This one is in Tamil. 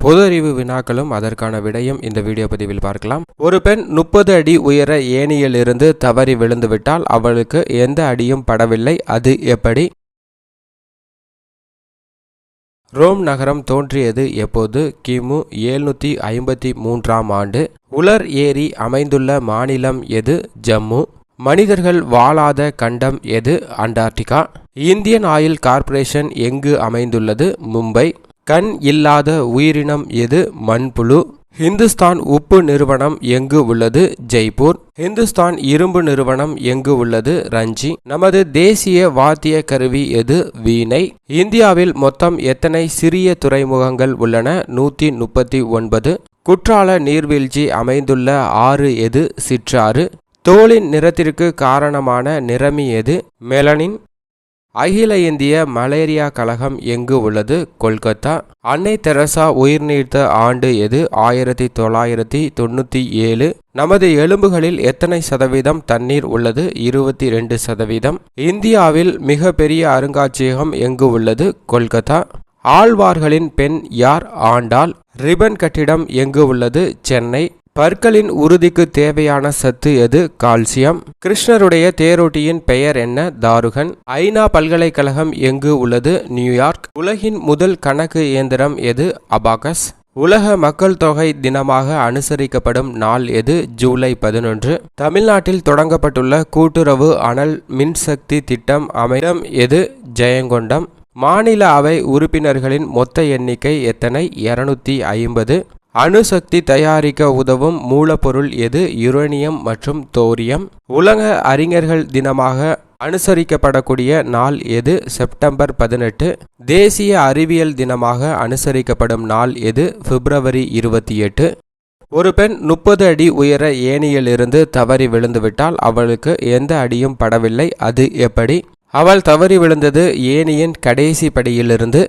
பொது அறிவு வினாக்களும் அதற்கான விடையும் இந்த வீடியோ பதிவில் பார்க்கலாம். ஒரு பெண் 30 அடி உயர ஏணியிலிருந்து தவறி விழுந்துவிட்டால் அவளுக்கு எந்த அடியும் படவில்லை, அது எப்படி? ரோம் நகரம் தோன்றியது எப்போது? கிமு 753ஆம் ஆண்டு. உலர் ஏரி அமைந்துள்ள மாநிலம் எது? ஜம்மு. மனிதர்கள் வாழாத கண்டம் எது? அண்டார்டிகா. இந்தியன் ஆயில் கார்ப்பரேஷன் எங்கு அமைந்துள்ளது? மும்பை. கண் இல்லாத உயிரினம் எது? மண்புழு. இந்துஸ்தான் உப்பு நிறுவனம் எங்கு உள்ளது? ஜெய்ப்பூர். இந்துஸ்தான் இரும்பு நிறுவனம் எங்கு உள்ளது? ரஞ்சி. நமது தேசிய வாத்திய கருவி எது? வீணை. இந்தியாவில் மொத்தம் எத்தனை சிறிய துறைமுகங்கள் உள்ளன? 139. குற்றால நீர்வீழ்ச்சி அமைந்துள்ள ஆறு எது? சிற்றாறு. தோலின் நிறத்திற்கு காரணமான நிறமி எது? மெலனின். அகில இந்திய மலேரியா கழகம் எங்கு உள்ளது? கொல்கத்தா. அன்னை தெரசா உயிர் நீத்த ஆண்டு எது? 1997. நமது எலும்புகளில் எத்தனை சதவீதம் தண்ணீர் உள்ளது? 22%. இந்தியாவில் மிக பெரிய அருங்காட்சியகம் எங்கு உள்ளது? கொல்கத்தா. ஆழ்வார்களின் பெண் யார்? ஆண்டாள். ரிப்பன் கட்டிடம் எங்கு உள்ளது? சென்னை. பற்களின் உறுதிக்கு தேவையான சத்து எது? கால்சியம். கிருஷ்ணருடைய தேரோட்டியின் பெயர் என்ன? தாருகன். ஐநா பல்கலைக்கழகம் எங்கு உள்ளது? நியூயார்க். உலகின் முதல் கணக்கு இயந்திரம் எது? அபாகஸ். உலக மக்கள் தொகை தினமாக அனுசரிக்கப்படும் நாள் எது? ஜூலை 11. தமிழ்நாட்டில் தொடங்கப்பட்டுள்ள கூட்டுறவு அனல் மின்சக்தி திட்டம் அமைடம் எது? ஜெயங்கொண்டம். மாநில அவை உறுப்பினர்களின் மொத்த எண்ணிக்கை எத்தனை? 250. அணுசக்தி தயாரிக்க உதவும் மூலப்பொருள் எது? யுரேனியம் மற்றும் தோரியம். உலக அறிஞர்கள் தினமாக அனுசரிக்கப்படக்கூடிய நாள் எது? செப்டம்பர் 18. தேசிய அறிவியல் தினமாக அனுசரிக்கப்படும் நாள் எது? பிப்ரவரி 28. ஒரு பெண் 30 அடி உயர ஏணியிலிருந்து தவறி விழுந்துவிட்டால் அவளுக்கு எந்த அடியும் படவில்லை, அது எப்படி? அவள் தவறி விழுந்தது ஏணியின் கடைசி படியிலிருந்து.